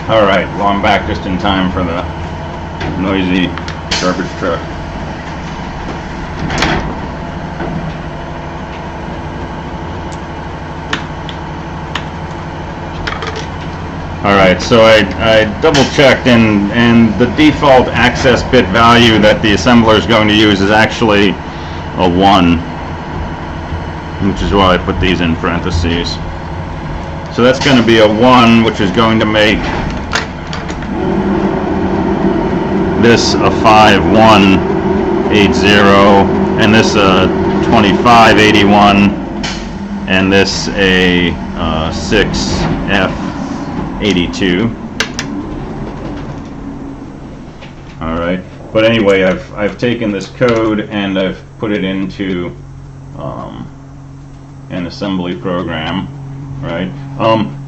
Alright, well I'm back just in time for the noisy garbage truck. Alright, so I double checked and the default access bit value that the assembler is going to use is actually a 1, which is why I put these in parentheses. So that's going to be a 1, which is going to make this a 5180, and this a 2581, and this a 6F82. All right, but anyway, I've taken this code and I've put it into an assembly program, right?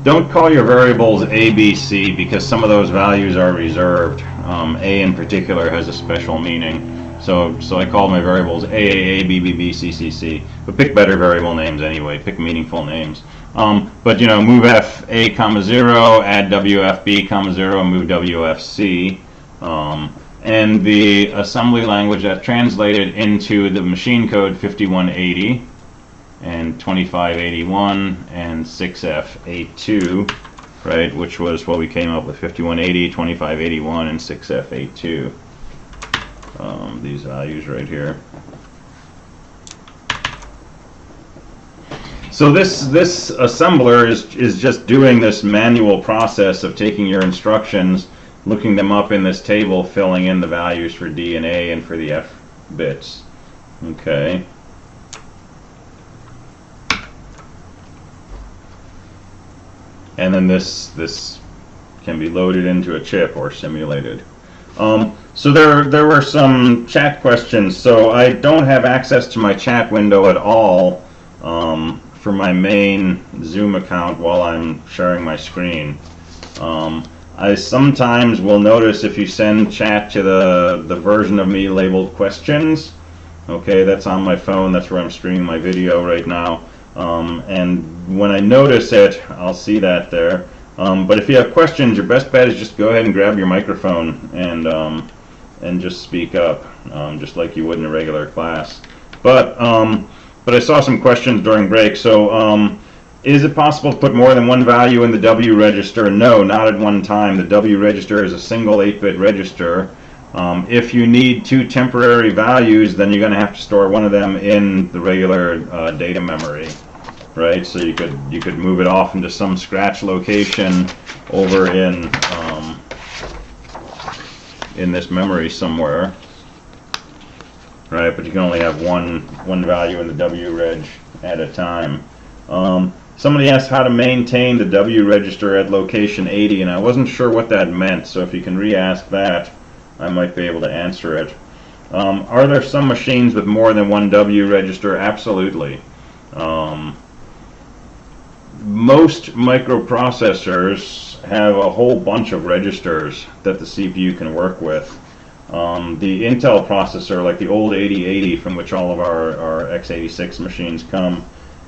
Don't call your variables A, B, C because some of those values are reserved. A in particular has a special meaning, so I called my variables A, B, B, B, C, C, C. But pick better variable names anyway. Pick meaningful names. But you know, move F A comma 0, add WF B comma 0, move WF C. And the assembly language that translated into the machine code 5180 and 2581 and 6F82, right, which was what we came up with, 5180, 2581, and 6F82. These values right here. So this assembler is just doing this manual process of taking your instructions, looking them up in this table, filling in the values for D and A and for the F bits. Okay. And then this can be loaded into a chip or simulated. So there were some chat questions. So I don't have access to my chat window at all for my main Zoom account while I'm sharing my screen. I sometimes will notice if you send chat to the version of me labeled questions. Okay, that's on my phone. That's where I'm streaming my video right now. And when I notice it, I'll see that there. But if you have questions, your best bet is just go ahead and grab your microphone and just speak up, just like you would in a regular class. But I saw some questions during break. So is it possible to put more than one value in the W register? No, not at one time. The W register is a single 8-bit register. If you need two temporary values, then you're going to have to store one of them in the regular data memory, right? So you could move it off into some scratch location over in this memory somewhere, right? But you can only have one value in the W reg at a time. Somebody asked how to maintain the W register at location 80, and I wasn't sure what that meant. So if you can re-ask that, I might be able to answer it. Are there some machines with more than one W register? Absolutely. Most microprocessors have a whole bunch of registers that the CPU can work with. The Intel processor, like the old 8080 from which all of our x86 machines come,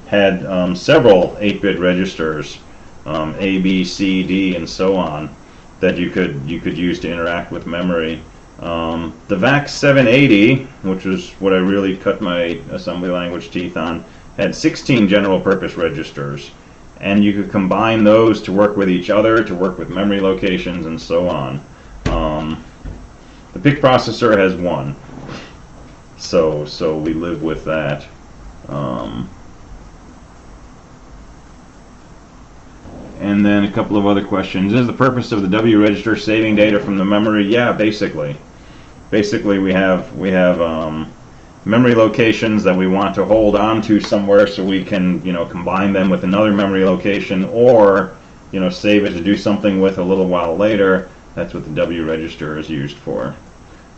had several 8-bit registers, A, B, C, D, and so on, that you could use to interact with memory. The VAX 780, which was what I really cut my assembly language teeth on, had 16 general purpose registers, and you could combine those to work with each other, to work with memory locations, and so on. The PIC processor has one, so we live with that. And then a couple of other questions. Is the purpose of the W register saving data from the memory? Yeah, basically. Basically, we have memory locations that we want to hold on to somewhere, so we can combine them with another memory location, or save it to do something with a little while later. That's what the W register is used for.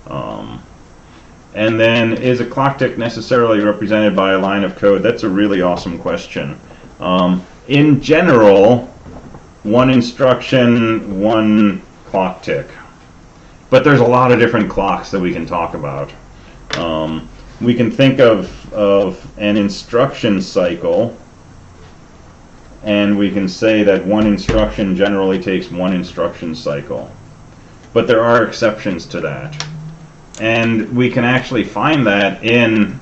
And then, is a clock tick necessarily represented by a line of code? That's a really awesome question. In general, one instruction, one clock tick. But there's a lot of different clocks that we can talk about. We can think of an instruction cycle and we can say that one instruction generally takes one instruction cycle. But there are exceptions to that. And we can actually find that in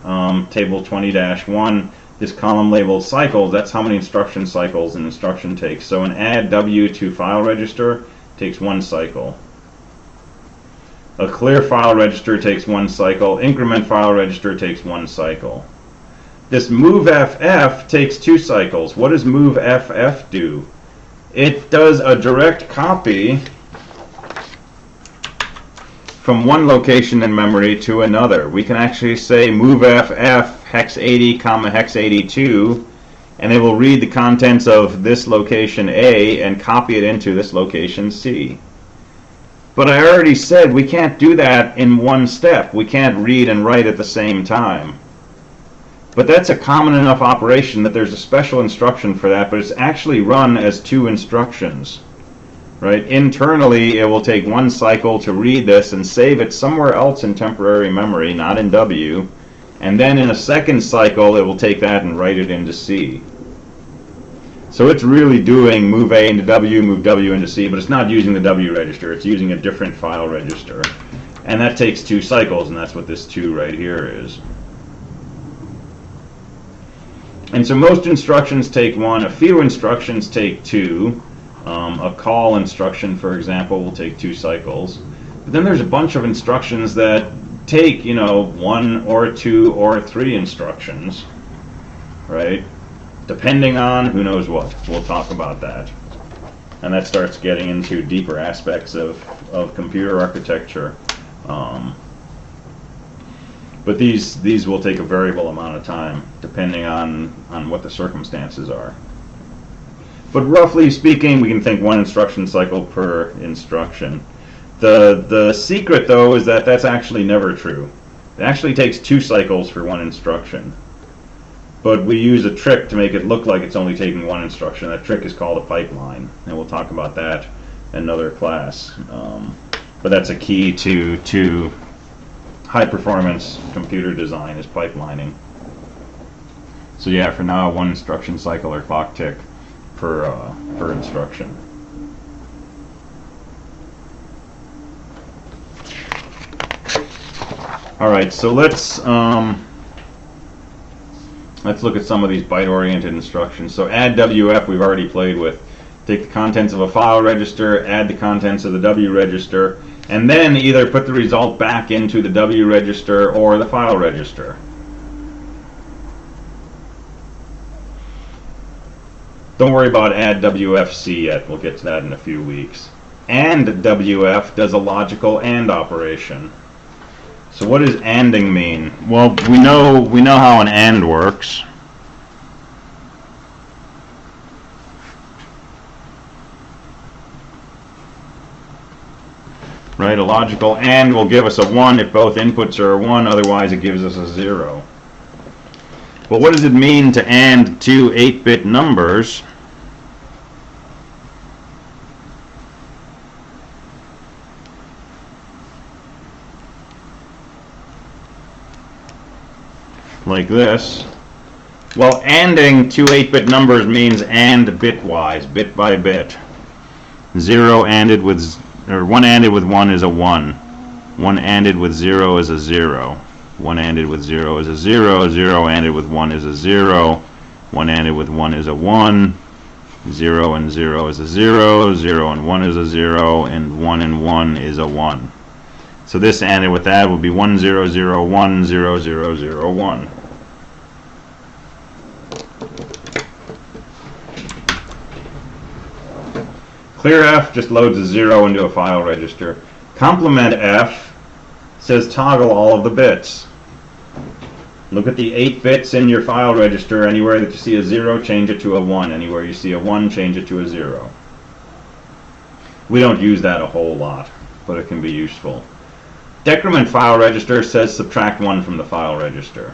table 20-1, this column labeled cycles. That's how many instruction cycles an instruction takes. So an add W to file register takes one cycle. A clear file register takes one cycle. Increment file register takes one cycle. This move FF takes two cycles. What does move FF do? It does a direct copy from one location in memory to another. We can actually say move FF hex 80, hex 82, and it will read the contents of this location A and copy it into this location C. But I already said we can't do that in one step. We can't read and write at the same time. But that's a common enough operation that there's a special instruction for that, but it's actually run as two instructions. Right? Internally, it will take one cycle to read this and save it somewhere else in temporary memory, not in W. And then in a second cycle, it will take that and write it into C. So it's really doing move A into W, move W into C, but it's not using the W register. It's using a different file register. And that takes two cycles, and that's what this 2 right here is. And so most instructions take one. A few instructions take two. A call instruction, for example, will take 2 cycles. But then there's a bunch of instructions that take, 1 or 2 or 3 instructions, right? Depending on who knows what. We'll talk about that. And that starts getting into deeper aspects of computer architecture. But these will take a variable amount of time, depending on what the circumstances are. But roughly speaking, we can think one instruction cycle per instruction. The secret, though, is that that's actually never true. It actually takes 2 cycles for one instruction. But we use a trick to make it look like it's only taking one instruction. That trick is called a pipeline, and we'll talk about that in another class. But that's a key to high-performance computer design, is pipelining. So yeah, for now, one instruction cycle or clock tick per instruction. All right, so let's look at some of these byte-oriented instructions. So add WF we've already played with. Take the contents of a file register, add the contents of the W register, and then either put the result back into the W register or the file register. Don't worry about add WFC yet. We'll get to that in a few weeks. And WF does a logical AND operation. So what does ANDing mean? Well, we know how an AND works. Right, a logical AND will give us a 1 if both inputs are a 1, otherwise it gives us a 0. But what does it mean to AND two 8-bit numbers? Like this. Well, ANDing two 8-bit numbers means AND bitwise, bit by bit. 0 ANDed with, or 1 ANDed with 1 is a 1. 1 ANDed with 0 is a 0. 1 ANDed with 0 is a 0. 0 ANDed with 1 is a 0. 1 ANDed with 1 is a 1. 0 and 0 is a 0. 0 and 1 is a 0. And 1 and 1 is a 1. So this ANDed with that would be 1 0 0 1 0 0 0 1. Clear F just loads a 0 into a file register. Complement F says toggle all of the bits. Look at the 8 bits in your file register. Anywhere that you see a 0, change it to a 1. Anywhere you see a 1, change it to a 0. We don't use that a whole lot, but it can be useful. Decrement file register says subtract 1 from the file register.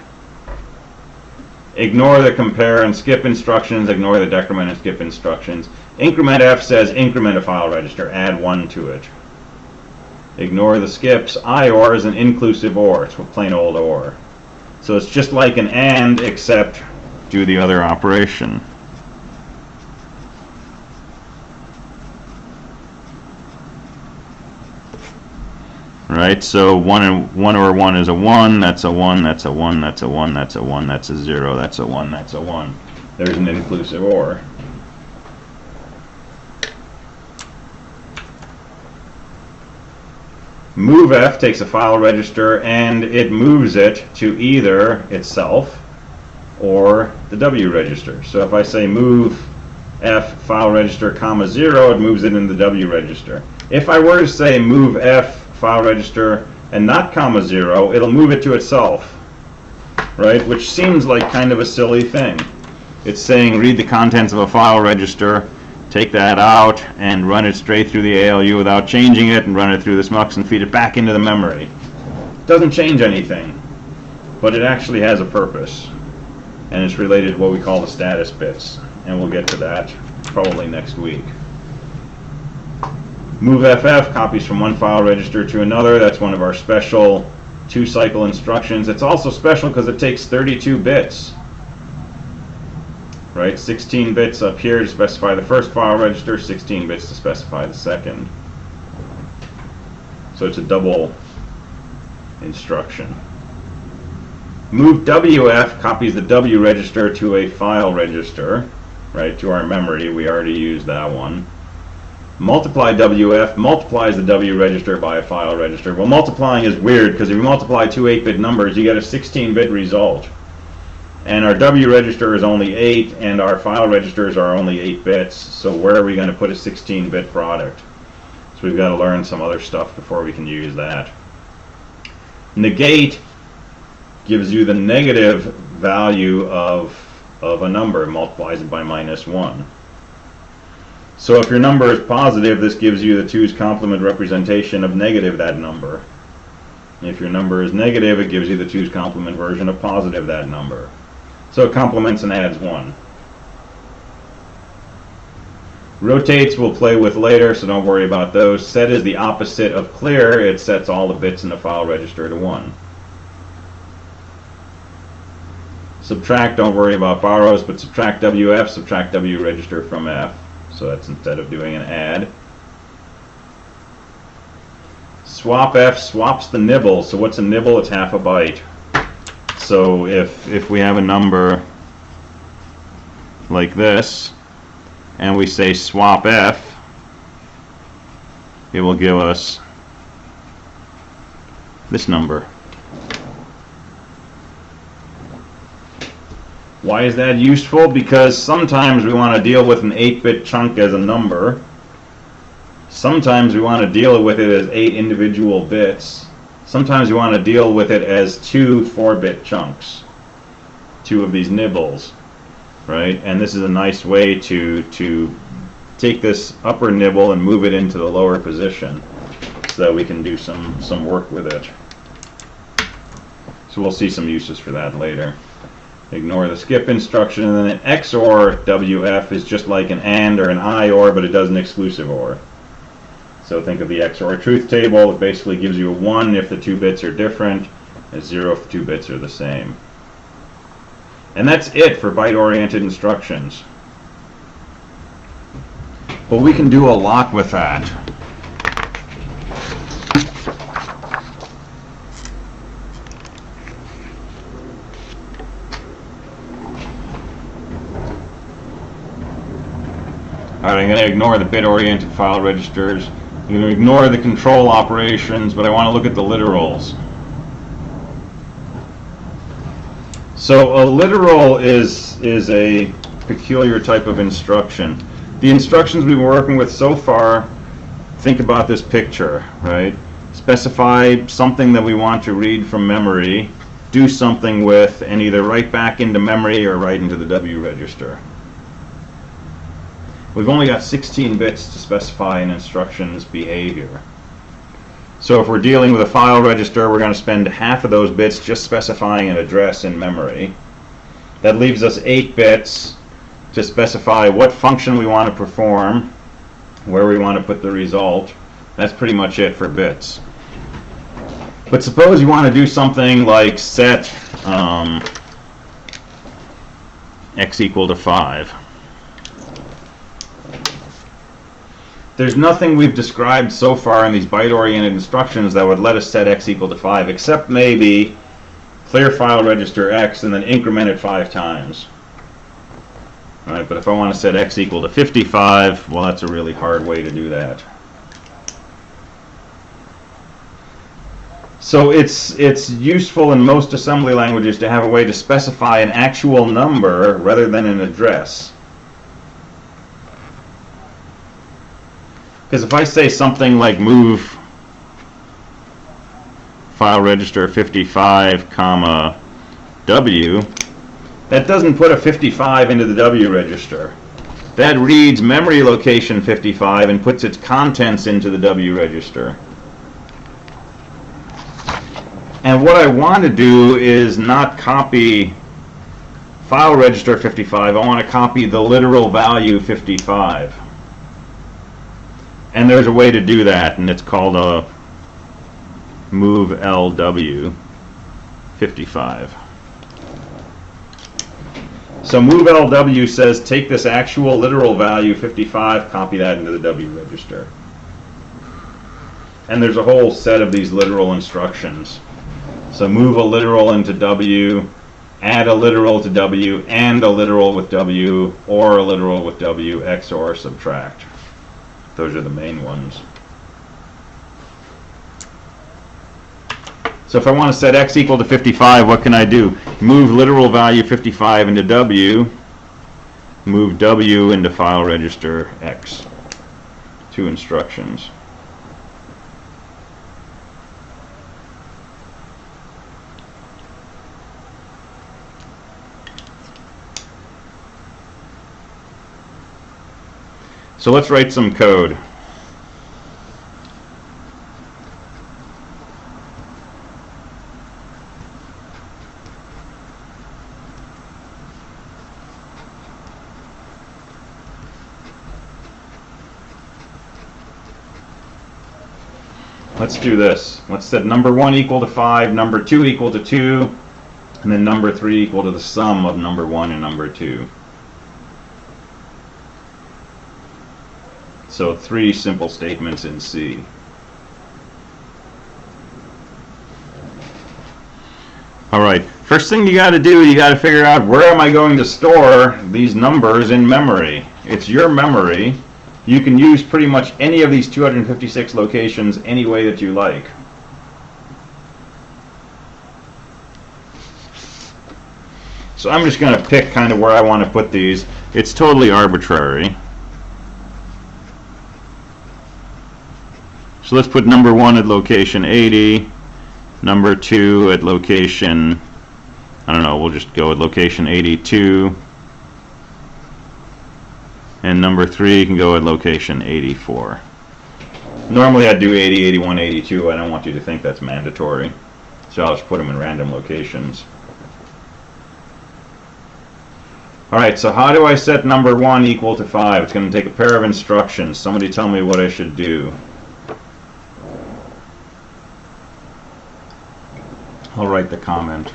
Ignore the compare and skip instructions. Ignore the decrement and skip instructions. Increment F says increment a file register. Add 1 to it. Ignore the skips. IOR is an inclusive OR. It's a plain old OR. So it's just like an AND, except do the other operation. right? So 1 and 1 over 1 is a 1, that's a 1, that's a 1, that's a 1, that's a 1, that's a 0, that's a 1, that's a 1. There's an inclusive OR. MoveF takes a file register and it moves it to either itself or the W register. So if I say move F file register comma 0, it moves it in the W register. If I were to say move F file register and not comma 0, it'll move it to itself, right? Which seems like kind of a silly thing. It's saying read the contents of a file register, take that out, and run it straight through the ALU without changing it, and run it through this MUX and feed it back into the memory. It doesn't change anything, but it actually has a purpose, and it's related to what we call the status bits, and we'll get to that probably next week. MoveFF copies from one file register to another. That's one of our special 2-cycle instructions. It's also special because it takes 32 bits. Right, 16 bits up here to specify the first file register, 16 bits to specify the second. So it's a double instruction. Move WF copies the W register to a file register, right, to our memory. We already used that one. Multiply WF multiplies the W register by a file register. Well, multiplying is weird because if you multiply two 8-bit numbers, you get a 16-bit result. And our W register is only 8, and our file registers are only 8 bits, so where are we going to put a 16-bit product? So we've got to learn some other stuff before we can use that. Negate gives you the negative value of a number, multiplies it by -1. So if your number is positive, this gives you the 2's complement representation of negative that number. If your number is negative, it gives you the 2's complement version of positive that number. So it complements and adds 1. Rotates we'll play with later, so don't worry about those. Set is the opposite of clear. It sets all the bits in the file register to 1. Subtract, don't worry about borrows, but subtract WF, subtract W register from F. So that's instead of doing an add. Swap F swaps the nibble. So what's a nibble? It's half a byte. So if we have a number like this, and we say swap F, it will give us this number. Why is that useful? Because sometimes we want to deal with an 8-bit chunk as a number. Sometimes we want to deal with it as 8 individual bits. Sometimes we want to deal with it as 2 4-bit chunks, 2 of these nibbles, right? And this is a nice way to take this upper nibble and move it into the lower position so that we can do some work with it. So we'll see some uses for that later. Ignore the skip instruction, and then an XOR WF is just like an AND or an IOR, but it does an exclusive OR. So think of the XOR truth table. It basically gives you a 1 if the 2 bits are different, a 0 if the 2 bits are the same. And that's it for byte-oriented instructions. But we can do a lot with that. Alright, I'm going to ignore the bit-oriented file registers. I'm going to ignore the control operations, but I want to look at the literals. So a literal is a peculiar type of instruction. The instructions we've been working with so far, think about this picture, right? Specify something that we want to read from memory, do something with, and either write back into memory or write into the W register. We've only got 16 bits to specify an instruction's behavior. So if we're dealing with a file register, we're going to spend half of those bits just specifying an address in memory. That leaves us 8 bits to specify what function we want to perform, where we want to put the result. That's pretty much it for bits. But suppose you want to do something like set x equal to 5. there's nothing we've described so far in these byte-oriented instructions that would let us set x equal to 5, except maybe clear file register x and then increment it 5 times. All right, but if I want to set x equal to 55, well, that's a really hard way to do that. So it's useful in most assembly languages to have a way to specify an actual number rather than an address. Because if I say something like move file register 55, comma W, that doesn't put a 55 into the W register. That reads memory location 55 and puts its contents into the W register. And what I want to do is not copy file register 55, I want to copy the literal value 55. And there's a way to do that, and it's called a move LW 55. So move LW says take this actual literal value 55, copy that into the W register. And there's a whole set of these literal instructions. So move a literal into W, add a literal to W, and a literal with W, or a literal with W, XOR subtract. Those are the main ones. So if I want to set x equal to 55, what can I do? Move literal value 55 into W, move W into file register X. 2 instructions. So let's write some code. Let's do this. Let's set number 1 equal to 5, number 2 equal to 2, and then number 3 equal to the sum of number 1 and number 2. So 3 simple statements in C. All right, first thing you got to do, you got to figure out where am I going to store these numbers in memory. It's your memory. You can use pretty much any of these 256 locations any way that you like. So I'm just going to pick kind of where I want to put these. It's totally arbitrary. So let's put number 1 at location 80, number 2 at location, I don't know, we'll just go at location 82, and number 3 can go at location 84. Normally I'd do 80, 81, 82. I don't want you to think that's mandatory. So I'll just put them in random locations. Alright, so how do I set number 1 equal to 5? It's going to take a pair of instructions. Somebody tell me what I should do. I'll write the comment.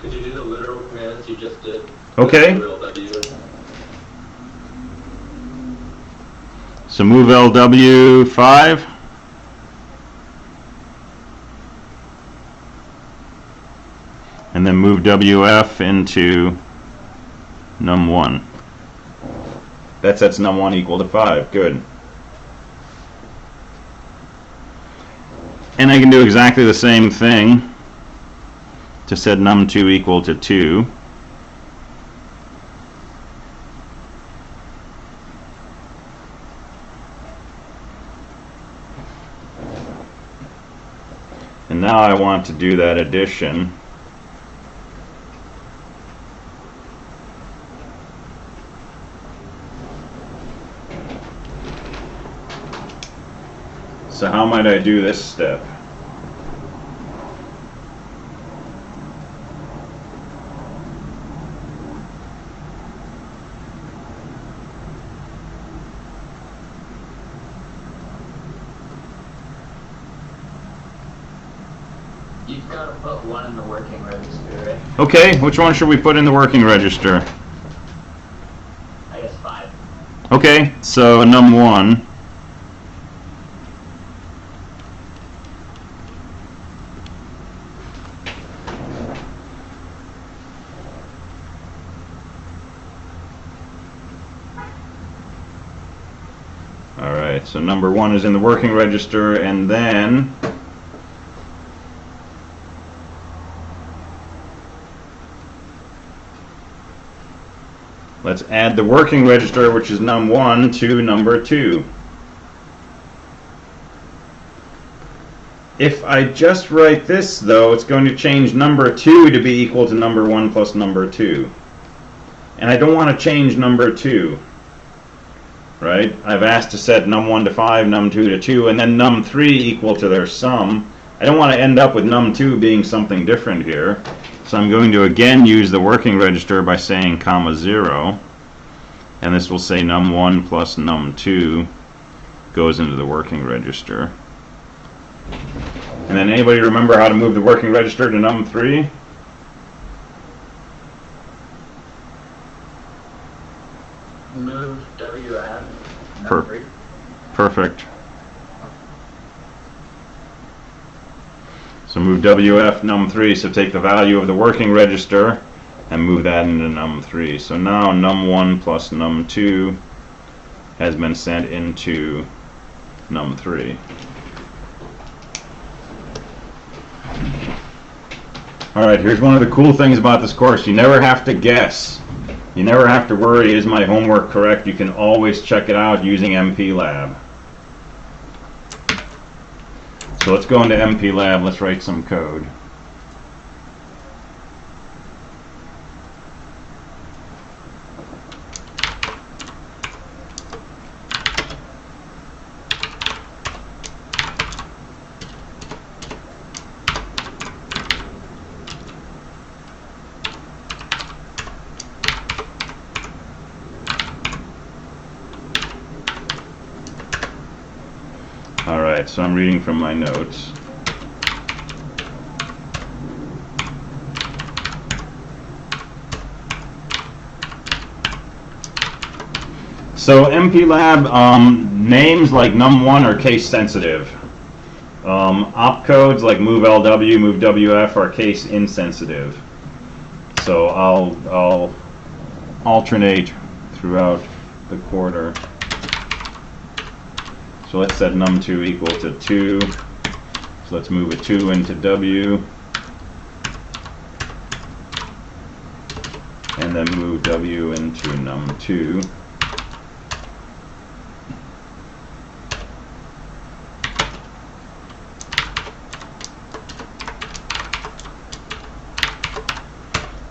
Could you do the literal commands you just did? Okay. So move LW 5. And then move WF into num1. That sets num1 equal to 5. Good. And I can do exactly the same thing to set num2 equal to 2. And now I want to do that addition. So how might I do this step? You've got to put one in the working register, right? Okay, which one should we put in the working register? I guess 5. Okay, so num1. Alright, so number 1 is in the working register, and then let's add the working register, which is num1, to number 2. If I just write this, though, it's going to change number 2 to be equal to number 1 plus number 2. And I don't want to change number 2. Right? I've asked to set num1 to 5, num2 to 2, and then num3 equal to their sum. I don't want to end up with num2 being something different here. So I'm going to again use the working register by saying comma 0. And this will say num1 plus num2 goes into the working register. And then anybody remember how to move the working register to num3? Move WF. Perfect. So move WF num3, so take the value of the working register and move that into num3. So now num1 plus num2 has been sent into num3. Alright, here's one of the cool things about this course. You never have to guess. You never have to worry, is my homework correct? You can always check it out using MPLab. So let's go into MPLab, let's write some code. Alright, so I'm reading from my notes. So MPLab, names like num1 are case sensitive. Opcodes like move LW, move WF are case insensitive. So I'll alternate throughout the quarter. So let's set num2 equal to 2. So let's move a 2 into W. And then move W into num2.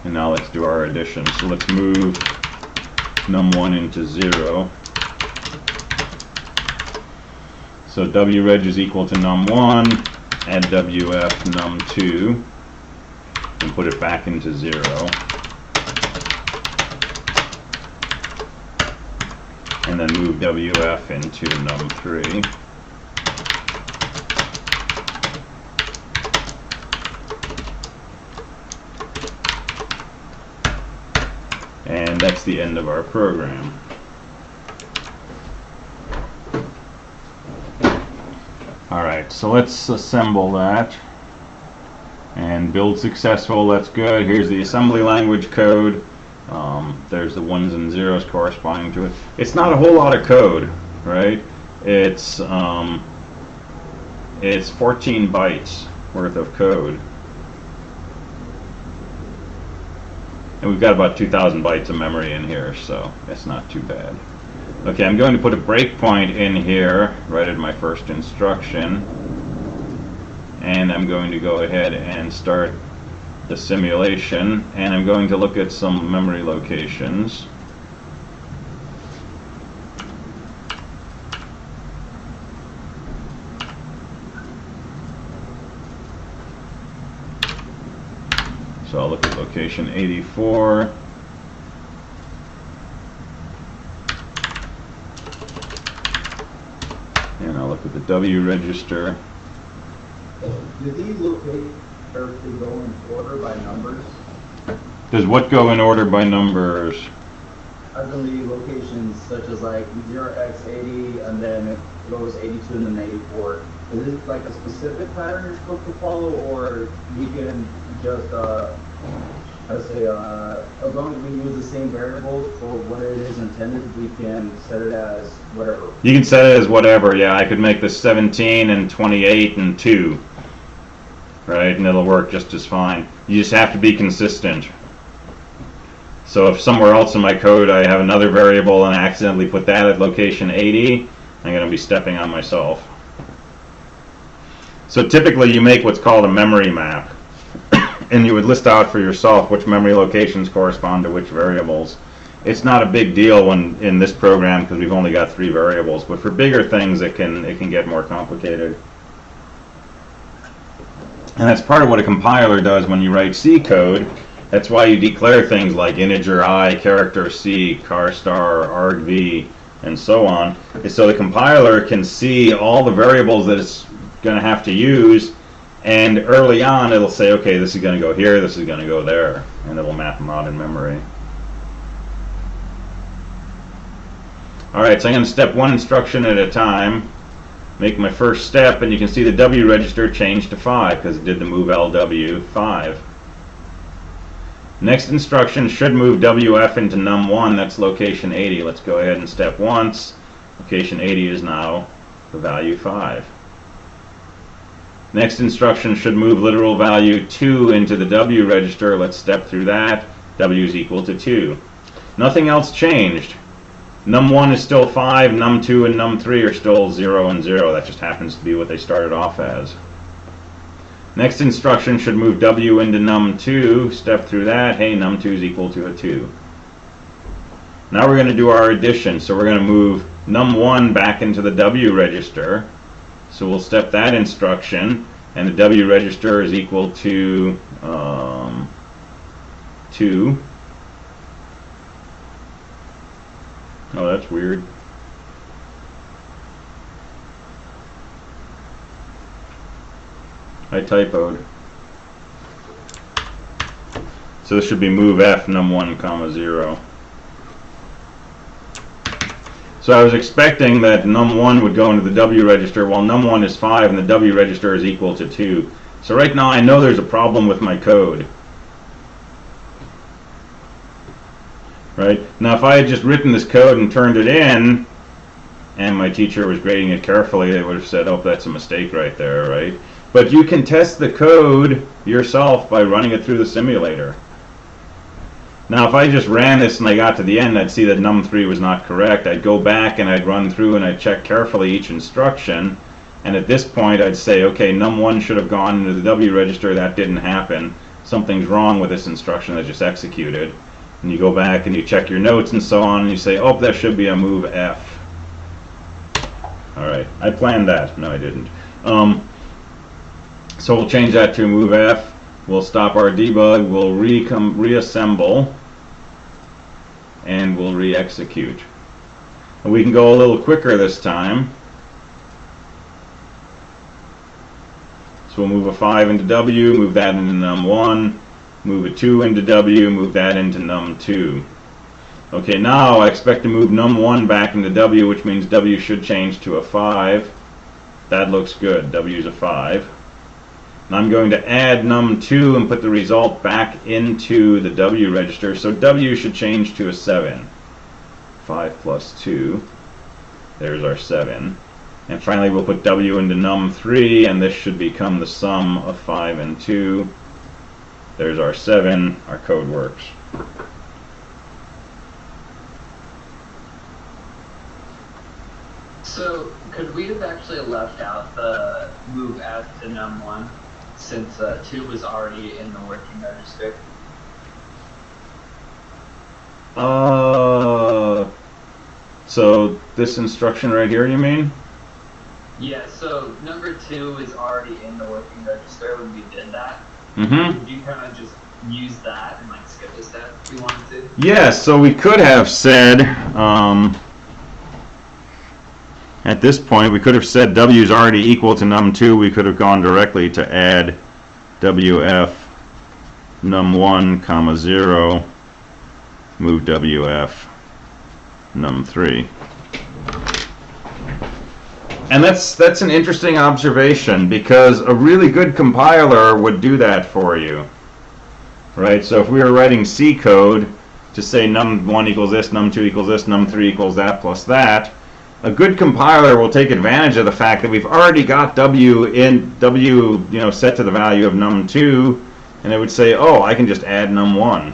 And now let's do our addition. So let's move num1 into 0. So WReg is equal to num1, add WF num2, and put it back into 0. And then move WF into num3. And that's the end of our program. Alright, so let's assemble that. And build successful, that's good. Here's the assembly language code. There's the 1s and 0s corresponding to it. It's not a whole lot of code, right? It's 14 bytes worth of code. And we've got about 2,000 bytes of memory in here, so it's not too bad. Okay, I'm going to put a breakpoint in here right at my first instruction. And I'm going to go ahead and start the simulation. And I'm going to look at some memory locations. So I'll look at location 84. And I'll look at the W register. Did he locate carefully go in order by numbers? Does what go in order by numbers? As in the locations such as like 0x80 and then it goes 82 and then 84. Is it like a specific pattern you're supposed to follow, or we can just, as long as we use the same variables for what it is intended, we can set it as whatever? You can set it as whatever, yeah. I could make this 17 and 28 and 2. Right, and it'll work just as fine. You just have to be consistent. So if somewhere else in my code I have another variable and I accidentally put that at location 80, I'm going to be stepping on myself. So typically you make what's called a memory map. And you would list out for yourself which memory locations correspond to which variables. It's not a big deal when in this program because we've only got 3 variables, but for bigger things it can get more complicated. And that's part of what a compiler does when you write C code. That's why you declare things like integer I, character C, char star, argv, and so on. Is so the compiler can see all the variables that it's going to have to use, and early on it'll say, okay, this is going to go here, this is going to go there, and it'll map them out in memory. Alright, so I'm going to step one instruction at a time. Make my first step, and you can see the W register changed to 5 because it did the move LW 5. Next instruction should move WF into num1, that's location 80. Let's go ahead and step once. Location 80 is now the value 5. Next instruction should move literal value 2 into the W register. Let's step through that. W is equal to 2. Nothing else changed. Num1 is still 5, num2 and num3 are still 0 and 0. That just happens to be what they started off as. Next instruction should move W into num2. Step through that. Hey, num2 is equal to a 2. Now we're going to do our addition. So we're going to move num1 back into the W register. So we'll step that instruction, and the W register is equal to 2. Oh, that's weird. I typoed. So this should be move F num1 comma 0. So I was expecting that num1 would go into the W register while num1 is 5 and the W register is equal to 2. So right now I know there's a problem with my code. Right? Now if I had just written this code and turned it in, and my teacher was grading it carefully, they would have said, oh, that's a mistake right there, right? But you can test the code yourself by running it through the simulator. Now if I just ran this and I got to the end, I'd see that num3 was not correct. I'd go back and I'd run through and I'd check carefully each instruction, and at this point I'd say, okay, num1 should have gone into the W register, that didn't happen. Something's wrong with this instruction that just executed. And you go back and you check your notes and so on, and you say, oh, that should be a move F. Alright, I planned that. No, I didn't. So we'll change that to move F. We'll stop our debug, we'll reassemble, and we'll re-execute. And we can go a little quicker this time. So we'll move a 5 into W, move that into num1, move a 2 into W, move that into num2. Okay, now I expect to move num1 back into W, which means W should change to a 5. That looks good. W is a 5. And I'm going to add num2 and put the result back into the W register. So W should change to a 7. 5 plus 2. There's our 7. And finally we'll put W into num3, and this should become the sum of 5 and 2. There's our 7. Our code works. So, could we have actually left out the move F to num1 since 2 was already in the working register? So this instruction right here, you mean? Yeah, so number 2 is already in the working register when we did that. Mm-hmm. Could you kind of just use that and like skip a step if we wanted to? Yes, so we could have said, at this point, we could have said W is already equal to num2. We could have gone directly to add WF num1 comma 0, move WF num3. And that's an interesting observation, because a really good compiler would do that for you, right? So if we were writing C code to say num1 equals this, num2 equals this, num3 equals that plus that, a good compiler will take advantage of the fact that we've already got W set to the value of num2, and it would say, oh, I can just add num1.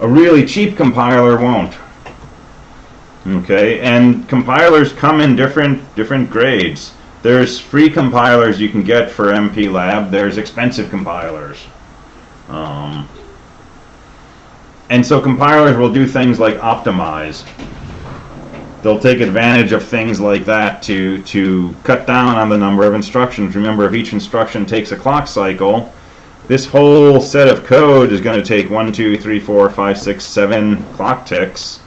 A really cheap compiler won't. Okay, and compilers come in different grades. There's free compilers you can get for MPLab. There's expensive compilers. And so compilers will do things like optimize. They'll take advantage of things like that to cut down on the number of instructions. Remember, if each instruction takes a clock cycle, this whole set of code is going to take 1, 2, 3, 4, 5, 6, 7 clock ticks.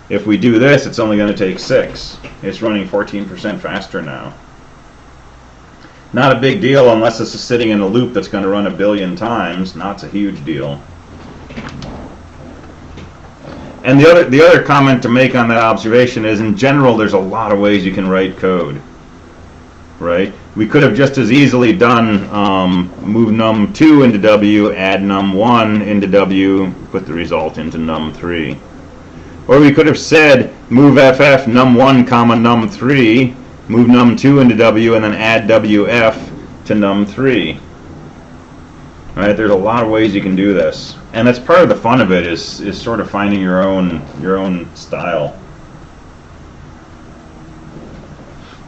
If we do this, it's only going to take 6. It's running 14% faster now. Not a big deal unless this is sitting in a loop that's going to run 1 billion times. Not a huge deal. And the other comment to make on that observation is, in general, there's a lot of ways you can write code. Right? We could have just as easily done move num2 into W, add num1 into W, put the result into num3. Or we could have said move ff num1 comma num3, move num2 into W, and then add WF to num3. Right? There's a lot of ways you can do this, and that's part of the fun of it, is sort of finding your own style.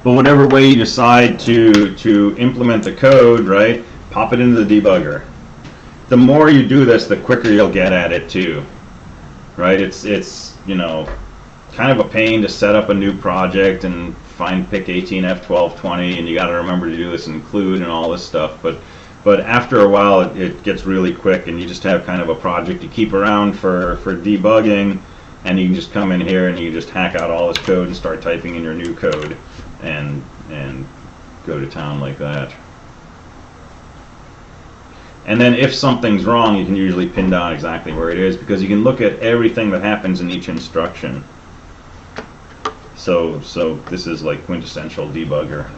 But whatever way you decide to implement the code, right, pop it into the debugger. The more you do this, the quicker you'll get at it too. Right? It's kind of a pain to set up a new project and pick 18F1220, and you got to remember to do this include and all this stuff. But after a while, it gets really quick, and you just have kind of a project you keep around for debugging, and you can just come in here and you just hack out all this code and start typing in your new code and go to town like that. And then if something's wrong, you can usually pin down exactly where it is, because you can look at everything that happens in each instruction. So this is like quintessential debugger.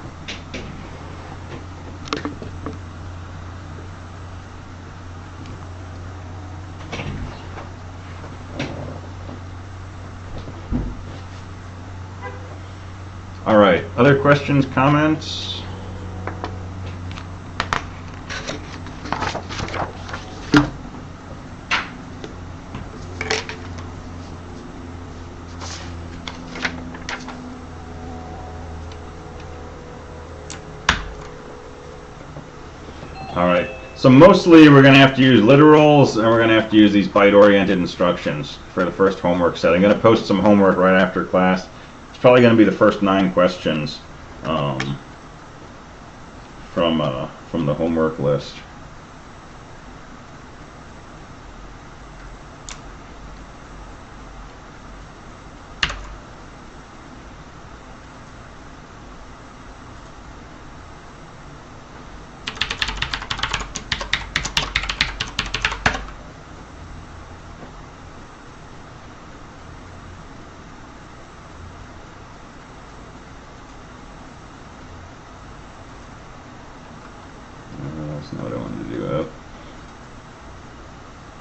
All right, other questions, comments? All right, so mostly we're going to have to use literals, and we're going to have to use these byte-oriented instructions for the first homework set. I'm going to post some homework right after class. It's probably going to be the first 9 questions from the homework list. That's not what I wanted to do. Oh.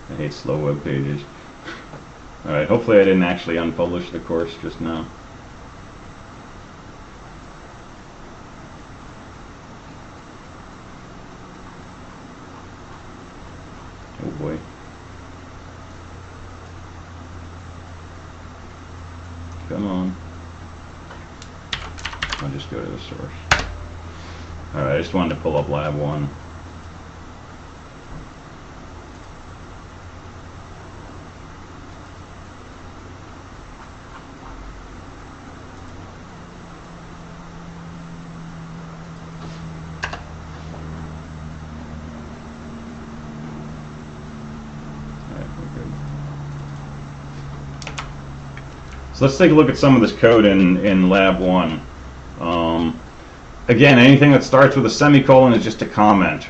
I hate slow web pages. Alright, hopefully I didn't actually unpublish the course just now. Oh boy. Come on. I'll just go to the source. Alright, I just wanted to pull up lab 1. So let's take a look at some of this code in lab 1. Again, anything that starts with a semicolon is just a comment.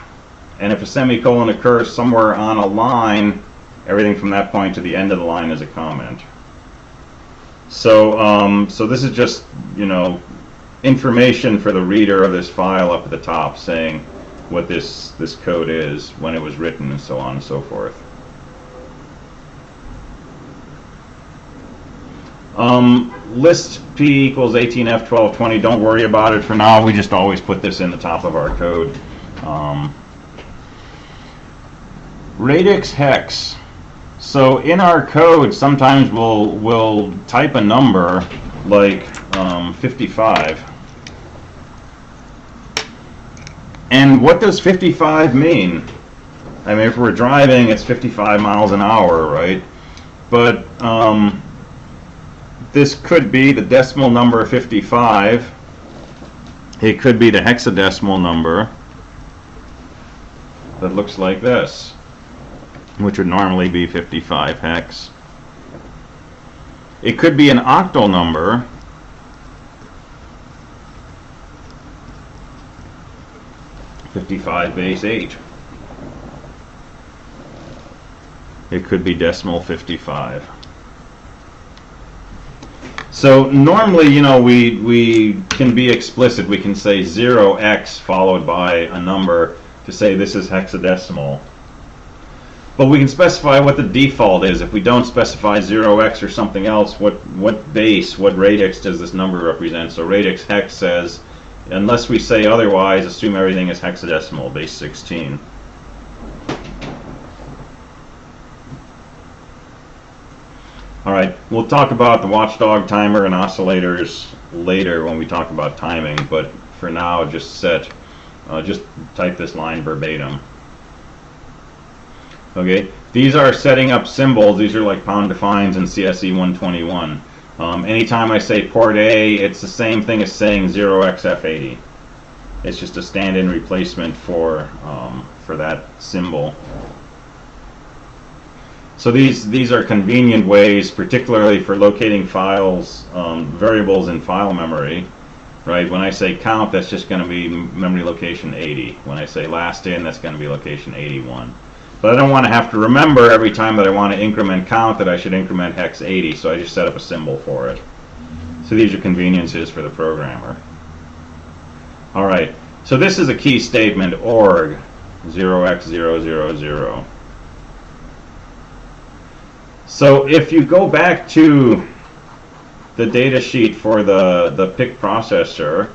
And if a semicolon occurs somewhere on a line, everything from that point to the end of the line is a comment. So, so this is just, you know, information for the reader of this file up at the top saying what this code is, when it was written, and so on and so forth. List P equals 18F1220. Don't worry about it for now. We just always put this in the top of our code. Radix hex. So in our code, sometimes we'll type a number like 55. And what does 55 mean? I mean, if we're driving, it's 55 miles an hour, right? But this could be the decimal number 55. It could be the hexadecimal number that looks like this, which would normally be 55 hex. It could be an octal number. (55 base 8). It could be decimal 55. So normally, you know, we can be explicit. We can say 0x followed by a number to say this is hexadecimal. But we can specify what the default is. If we don't specify 0x or something else, what base, what radix does this number represent? So radix hex says, unless we say otherwise, assume everything is hexadecimal, base 16. All right, we'll talk about the Watchdog timer and oscillators later when we talk about timing, but for now, just type this line verbatim. Okay, these are setting up symbols. These are like pound defines in CSE 121. Anytime I say port A, it's the same thing as saying 0xF80. It's just a stand-in replacement for that symbol. So these are convenient ways, particularly for locating files, variables in file memory. Right? When I say count, that's just going to be memory location 80. When I say last in, that's going to be location 81. But I don't want to have to remember every time that I want to increment count that I should increment hex 80, so I just set up a symbol for it. So these are conveniences for the programmer. All right, so this is a key statement, org 0x000. So if you go back to the data sheet for the PIC processor,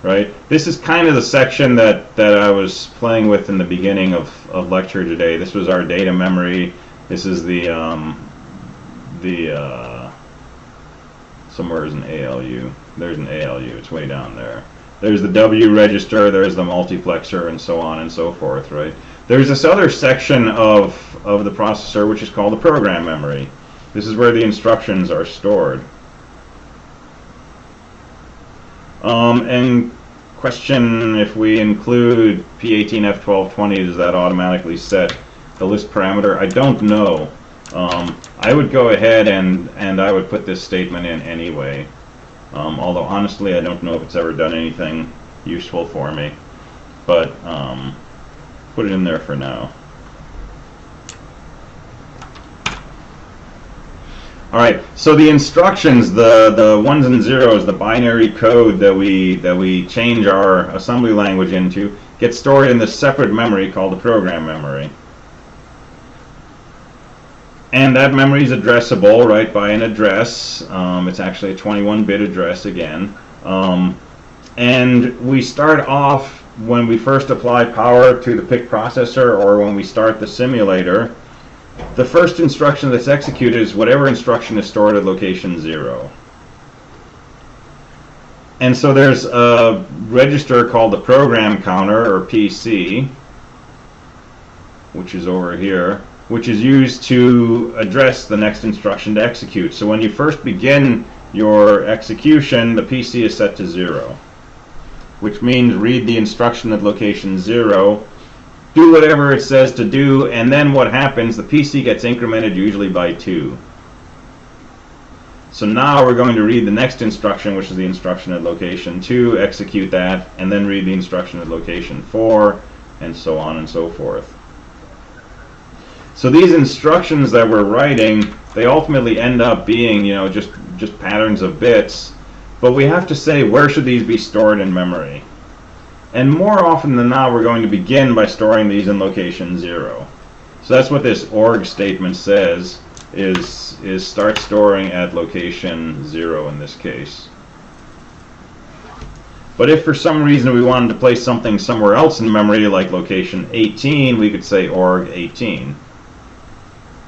right? This is kind of the section that I was playing with in the beginning of lecture today. This was our data memory. This is somewhere is an ALU. There's an ALU. It's way down there. There's the W register. There's the multiplexer, and so on and so forth, right? There's this other section of the processor which is called the program memory. This is where the instructions are stored. And question, if we include P18F1220, does that automatically set the list parameter? I don't know. I would go ahead and I would put this statement in anyway. Although honestly I don't know if it's ever done anything useful for me. But put it in there for now. All right, so the instructions, the ones and zeros, the binary code that we change our assembly language into, get stored in this separate memory called the program memory. And that memory is addressable, right, by an address. It's actually a 21-bit address again. And we start off, when we first apply power to the PIC processor or when we start the simulator, the first instruction that's executed is whatever instruction is stored at location 0. And so there's a register called the program counter, or PC, which is over here, which is used to address the next instruction to execute. So when you first begin your execution, the PC is set to 0, which means read the instruction at location 0, do whatever it says to do, and then what happens, the PC gets incremented usually by 2. So now we're going to read the next instruction, which is the instruction at location 2, execute that, and then read the instruction at location 4, and so on and so forth. So these instructions that we're writing, they ultimately end up being, just patterns of bits, but we have to say where should these be stored in memory. And more often than not, we're going to begin by storing these in location 0. So that's what this org statement says, is start storing at location 0 in this case. But if for some reason we wanted to place something somewhere else in memory, like location 18, we could say org 18.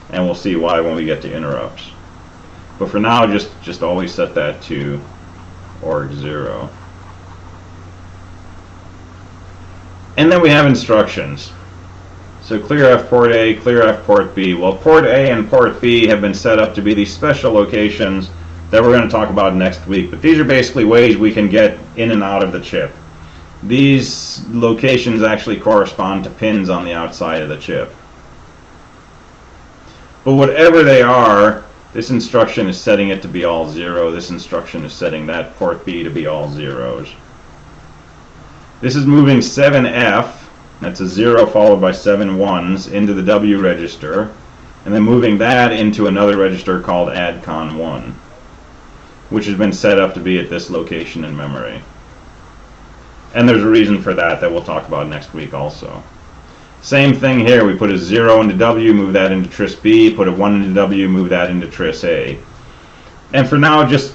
And we'll see why when we get to interrupts. But for now, just always set that to org 0. And then we have instructions. So clear F port A, clear F port B. Well, port A and port B have been set up to be these special locations that we're going to talk about next week. But these are basically ways we can get in and out of the chip. These locations actually correspond to pins on the outside of the chip. But whatever they are, this instruction is setting it to be all 0. This instruction is setting that port B to be all 0s. This is moving 7F, that's a 0 followed by 7 1s, into the W register, and then moving that into another register called ADCON1, which has been set up to be at this location in memory. And there's a reason for that we'll talk about next week also. Same thing here, we put a 0 into W, move that into tris B, put a 1 into W, move that into tris A. And for now, just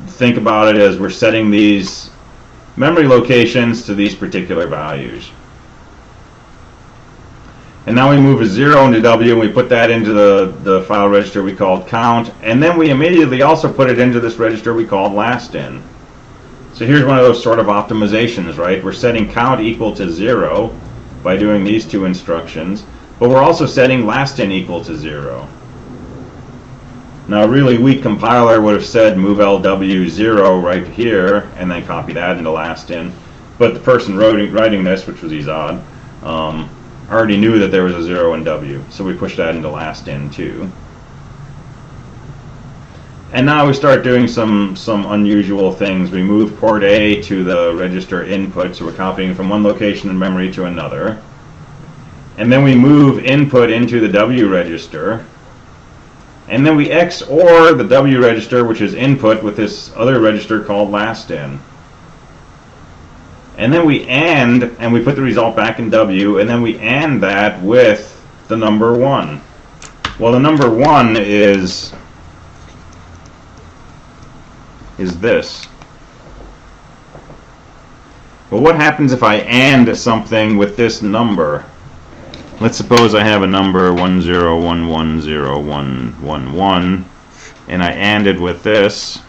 think about it as we're setting these memory locations to these particular values. And now we move a 0 into W, and we put that into the file register we called count, and then we immediately also put it into this register we called last in. So here's one of those sort of optimizations, right? We're setting count equal to 0 by doing these two instructions, but we're also setting last in equal to 0. Now a really weak compiler would have said move LW 0 right here and then copy that into last in, but the person writing this, which was Izad, already knew that there was a 0 in W, so we pushed that into last in too. And now we start doing some unusual things. We move port A to the register input, so we're copying from one location in memory to another. And then we move input into the W register. And then we XOR the W register, which is input, with this other register called last in. And then we AND, and we put the result back in W, and then we AND that with the number 1. Well, the number 1 is this. Well, what happens if I AND something with this number? Let's suppose I have a number 10110111, and I AND it with this.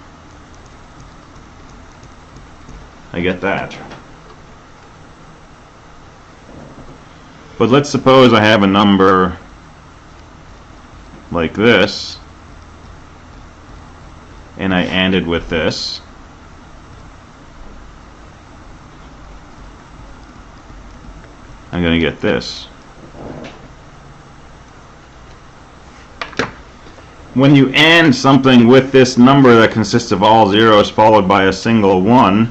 I get that. But let's suppose I have a number like this, and I AND it with this. I'm going to get this. When you AND something with this number that consists of all zeros followed by a single 1,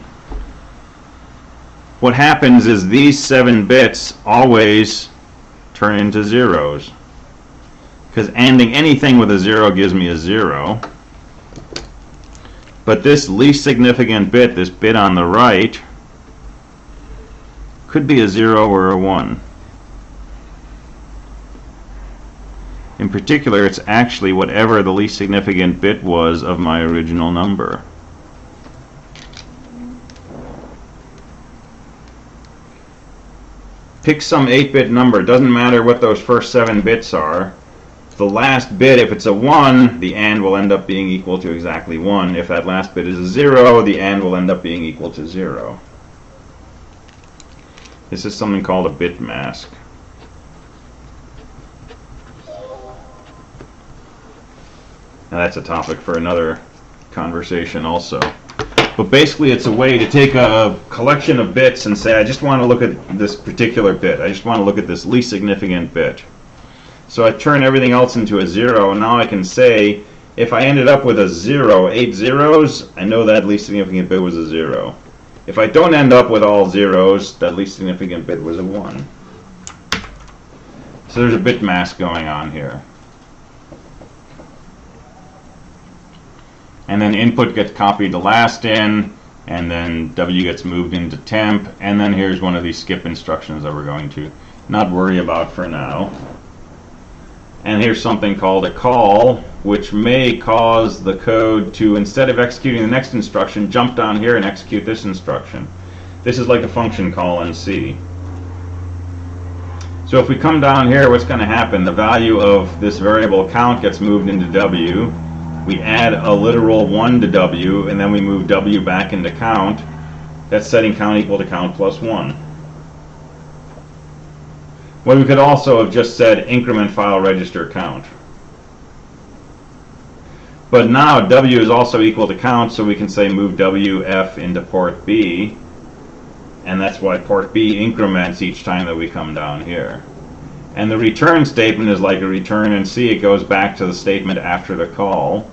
what happens is these 7 bits always turn into zeros. Because ANDing anything with a 0 gives me a 0. But this least significant bit, this bit on the right, could be a 0 or a 1. In particular, it's actually whatever the least significant bit was of my original number. Pick some 8-bit number. It doesn't matter what those first 7 bits are. The last bit, if it's a 1, the AND will end up being equal to exactly 1. If that last bit is a 0, the AND will end up being equal to 0. This is something called a bit mask. Now that's a topic for another conversation also. But basically it's a way to take a collection of bits and say, I just want to look at this particular bit. I just want to look at this least significant bit. So I turn everything else into a 0, and now I can say, if I ended up with a 0, 8 zeros, I know that least significant bit was a 0. If I don't end up with all zeros, that least significant bit was a 1. So there's a bit mask going on here. And then input gets copied to last in, and then W gets moved into temp, and then here's one of these skip instructions that we're going to not worry about for now. And here's something called a call, which may cause the code to, instead of executing the next instruction, jump down here and execute this instruction. This is like a function call in C. So if we come down here, what's going to happen? The value of this variable count gets moved into W. We add a literal 1 to W, and then we move W back into count. That's setting count equal to count plus 1. Well, we could also have just said increment file register count. But now W is also equal to count, so we can say move WF into port B. And that's why port B increments each time that we come down here. And the return statement is like a return in C. It goes back to the statement after the call.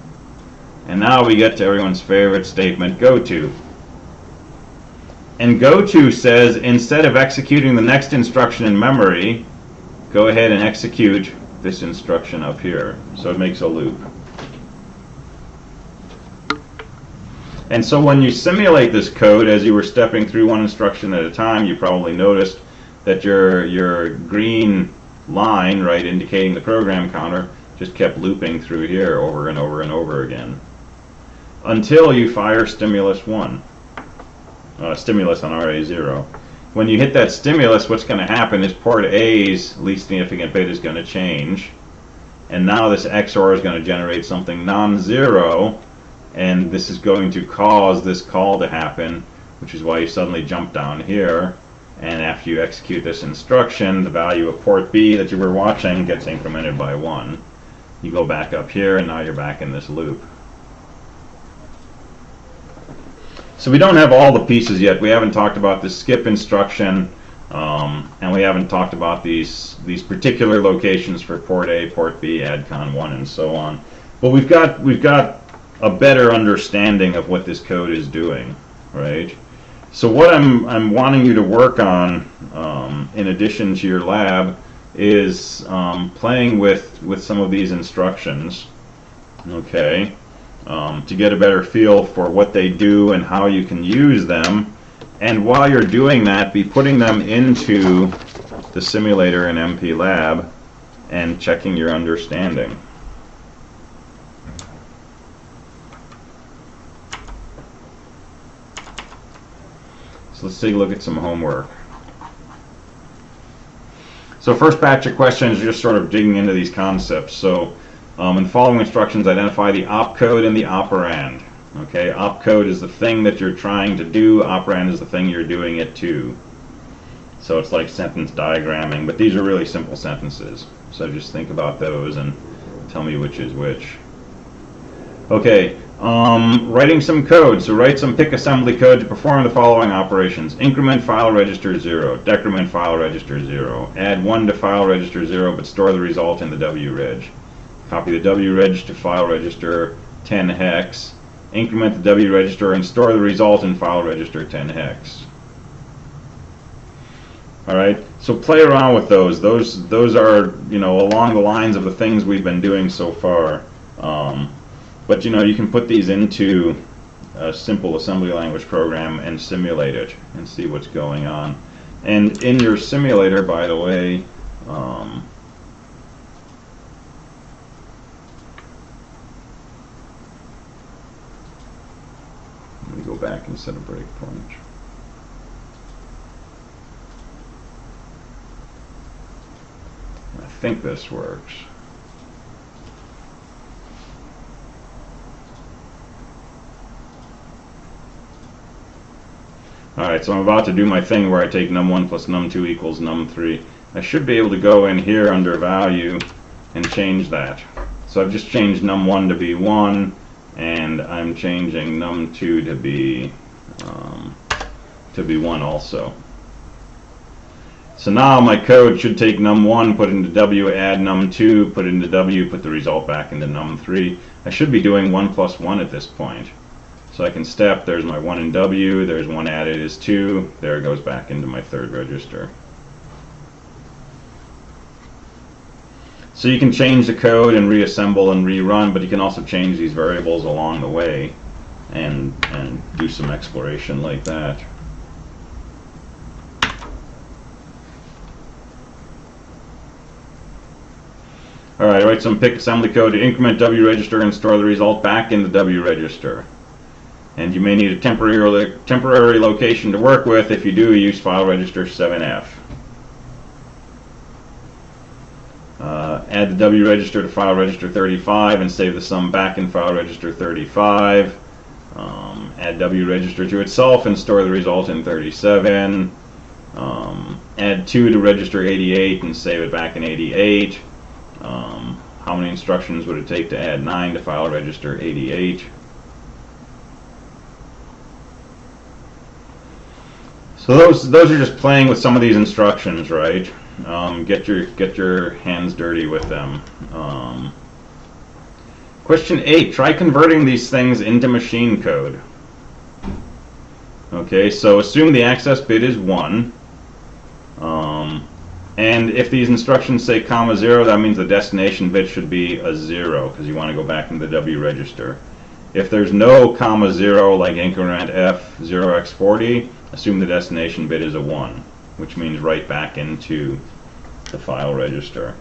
And now we get to everyone's favorite statement, goto. And goto says, instead of executing the next instruction in memory, go ahead and execute this instruction up here. So it makes a loop. And so when you simulate this code, as you were stepping through one instruction at a time, you probably noticed that your green line, right, indicating the program counter, just kept looping through here over and over and over again. Until you fire stimulus 1, stimulus on RA0. When you hit that stimulus, what's going to happen is port A's least significant bit is going to change. And now this XOR is going to generate something non-zero, and this is going to cause this call to happen, which is why you suddenly jump down here. And after you execute this instruction, the value of port B that you were watching gets incremented by 1. You go back up here, and now you're back in this loop. So we don't have all the pieces yet. We haven't talked about the skip instruction, and we haven't talked about these particular locations for port A, port B, ADCON 1, and so on. But we've got a better understanding of what this code is doing, right? So what I'm wanting you to work on, in addition to your lab, is playing with some of these instructions, okay? To get a better feel for what they do and how you can use them. And while you're doing that, be putting them into the simulator in MP Lab and checking your understanding. So let's take a look at some homework. So first batch of questions are just sort of digging into these concepts. So in the following instructions, identify the opcode and the operand. Okay, opcode is the thing that you're trying to do, operand is the thing you're doing it to. So it's like sentence diagramming, but these are really simple sentences. So just think about those and tell me which is which. Okay, writing some code. So write some pick assembly code to perform the following operations. Increment file register 0, decrement file register 0, add 1 to file register 0 but store the result in the WReg. Copy the WReg to file register 10 hex, increment the W register and store the result in file register 10 hex. Alright, so play around with those. Those are, you know, along the lines of the things we've been doing so far. But you know, you can put these into a simple assembly language program and simulate it and see what's going on. And in your simulator, by the way, let me go back and set a breakpoint. I think this works. Alright, so I'm about to do my thing where I take num1 plus num2 equals num3. I should be able to go in here under value and change that. So I've just changed num1 to be 1, and I'm changing num2 to be 1 also. So now my code should take num1, put into W, add num2, put into W, put the result back into num3. I should be doing 1 plus 1 at this point. So I can step, there's my 1 in W, there's 1 added is 2, there it goes back into my third register. So you can change the code and reassemble and rerun, but you can also change these variables along the way and do some exploration like that. Alright, write some pick assembly code to increment W register and store the result back in the W register. And you may need a temporary location to work with. If you do, use file register 7F. Add the W register to file register 35 and save the sum back in file register 35. Add W register to itself and store the result in 37. Add 2 to register 88 and save it back in 88. How many instructions would it take to add 9 to file register 88? So those are just playing with some of these instructions, right? Get your hands dirty with them. Question 8, try converting these things into machine code. Okay, so assume the access bit is 1. And if these instructions say comma 0, that means the destination bit should be a 0 because you want to go back into the W register. If there's no comma 0, like increment F 0x40, assume the destination bit is a 1, which means right back into the file register.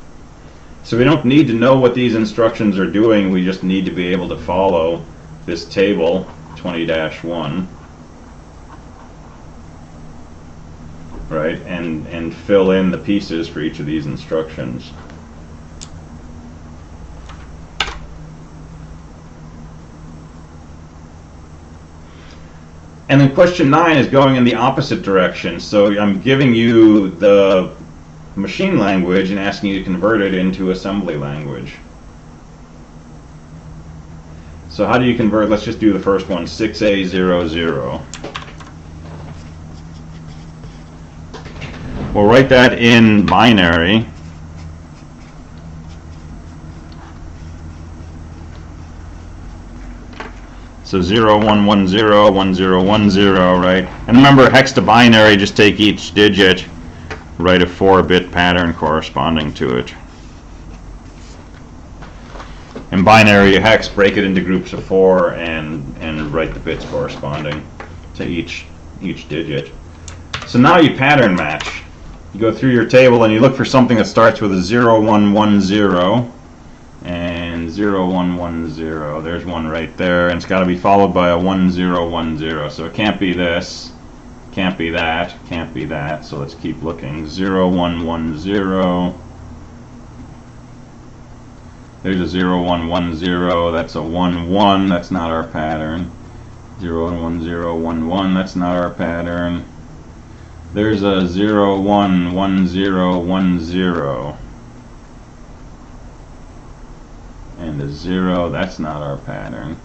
So we don't need to know what these instructions are doing, we just need to be able to follow this table 20-1, right, and fill in the pieces for each of these instructions. And then question 9 is going in the opposite direction. So I'm giving you the machine language and asking you to convert it into assembly language. So how do you convert? Let's just do the first one, 6A00. We'll write that in binary. So 0, 1, 1, 0, 1, 0, 1, 0, right? And remember, hex to binary, just take each digit, write a 4-bit pattern corresponding to it. In binary hex, break it into groups of 4 and write the bits corresponding to each digit. So now you pattern match. You go through your table and you look for something that starts with a 0, 1, 1, 0. And 0, 1, 1, 0. There's one right there, and it's got to be followed by a 1, 0, 1, 0. So it can't be this, can't be that, can't be that. So let's keep looking. 0, 1, 1, 0. There's a 0, 1, 1, 0. That's a 1, 1. That's not our pattern. 0, 1, 0, 1, 1. That's not our pattern. There's a 0, 1, 1, 0, 1, 0. And a 0, that's not our pattern.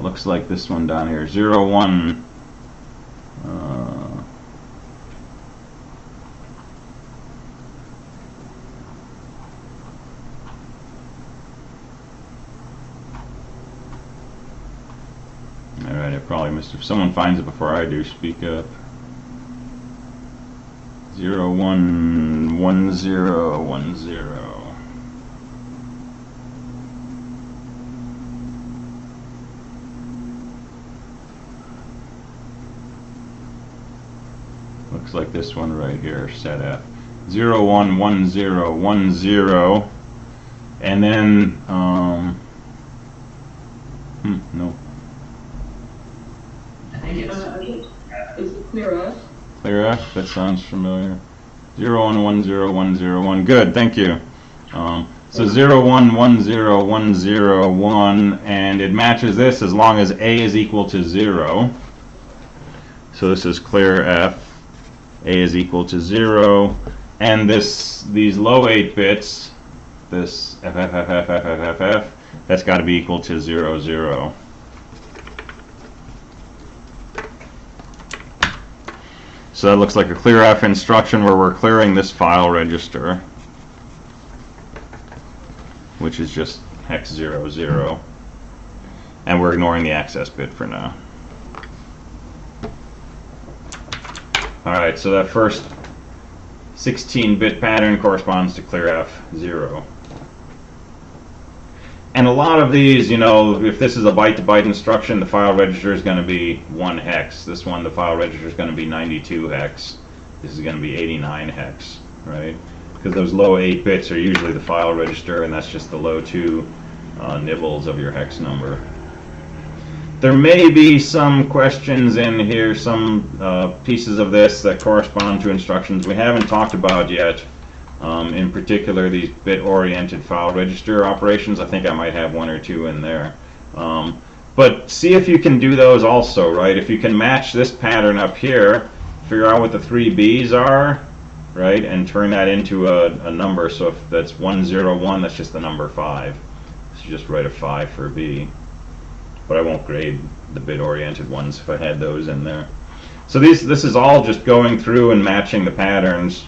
Looks like this one down here, 0, 1. Alright, I probably missed it. If someone finds it before I do, speak up. 0, 1, 1, 0, 1, 0. Looks like this one right here, set F. 0, 1, 1, 0, 1, 0. And then, no. I think it's Is it clear F? Clear F, that sounds familiar. 0, 1, 1, 0, 1, 0, 1. Good, thank you. So 0, 1, 1, 0, 1, 0, 1, and it matches this as long as A is equal to 0. So this is clear F. A is equal to 0, and these low 8 bits, this F, that's got to be equal to 0, 0. So that looks like a clear F instruction where we're clearing this file register, which is just hex 0, 0. And we're ignoring the access bit for now. Alright, so that first 16-bit pattern corresponds to clear F0. And a lot of these, you know, if this is a byte-to-byte instruction, the file register is going to be 1 hex. This one, the file register is going to be 92 hex. This is going to be 89 hex, right? Because those low 8 bits are usually the file register, and that's just the low 2 nibbles of your hex number. There may be some questions in here, some pieces of this that correspond to instructions we haven't talked about yet. In particular, these bit-oriented file register operations. I think I might have 1 or 2 in there. But see if you can do those also, right? If you can match this pattern up here, figure out what the 3 B's are, right? And turn that into a number. So if that's 101, that's just the number 5. So just write a 5 for B. But I won't grade the bit-oriented ones if I had those in there. So this is all just going through and matching the patterns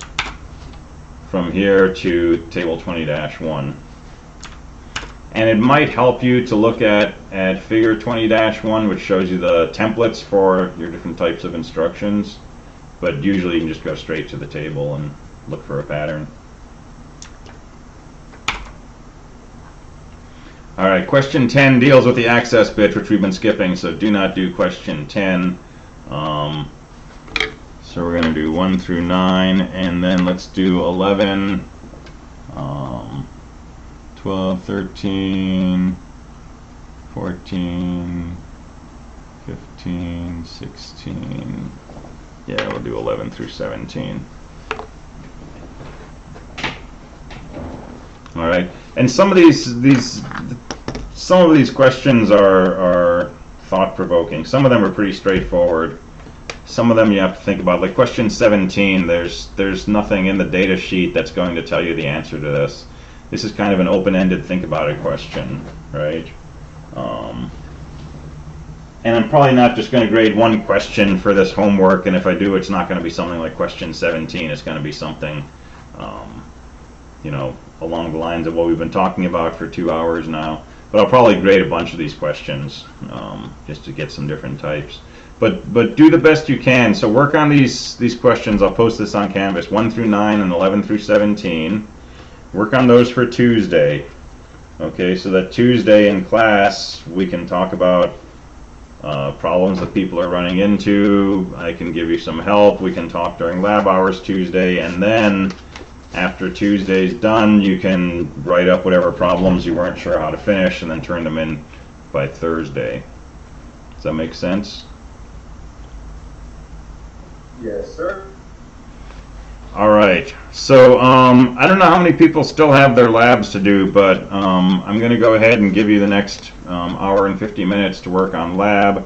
from here to table 20-1. And it might help you to look at figure 20-1, which shows you the templates for your different types of instructions. But usually you can just go straight to the table and look for a pattern. Alright, question 10 deals with the access bit, which we've been skipping, so do not do question 10. So we're going to do 1 through 9, and then let's do 11, 12, 13, 14, 15, 16. Yeah, we'll do 11 through 17. All right, and some of these questions are thought-provoking. Some of them are pretty straightforward. Some of them you have to think about. Like question 17, there's nothing in the data sheet that's going to tell you the answer to this. This is kind of an open-ended think about it question, right? And I'm probably not just going to grade one question for this homework, and if I do, it's not going to be something like question 17. It's going to be something, you know, along the lines of what we've been talking about for 2 hours now. But I'll probably grade a bunch of these questions just to get some different types. But do the best you can. So work on these questions. I'll post this on Canvas, 1 through 9 and 11 through 17. Work on those for Tuesday. Okay, so that Tuesday in class we can talk about problems that people are running into. I can give you some help. We can talk during lab hours Tuesday, and then after Tuesday's done, you can write up whatever problems you weren't sure how to finish and then turn them in by Thursday. Does that make sense? Yes, sir. All right. So I don't know how many people still have their labs to do, but I'm going to go ahead and give you the next hour and 50 minutes to work on lab.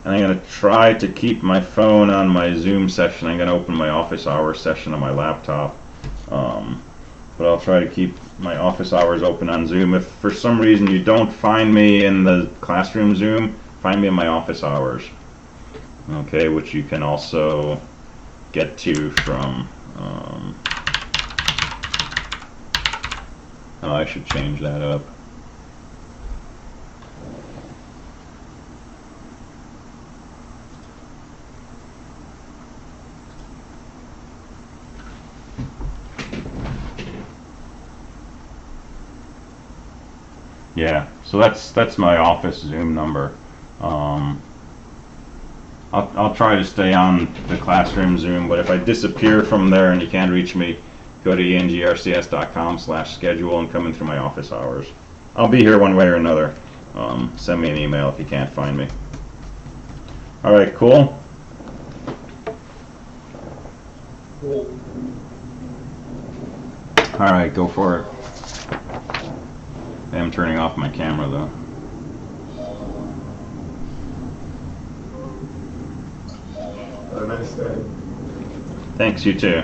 And I'm going to try to keep my phone on my Zoom session. I'm going to open my office hours session on my laptop. But I'll try to keep my office hours open on Zoom. If for some reason you don't find me in the classroom Zoom, find me in my office hours. Okay, which you can also get to from, oh, I should change that up. Yeah, so that's my office Zoom number. I'll try to stay on the classroom Zoom, but if I disappear from there and you can't reach me, go to engrcs.com/schedule and come in through my office hours. I'll be here one way or another. Send me an email if you can't find me. All right, cool. Cool. All right, go for it. I am turning off my camera though. Have a nice day. Thanks, you too.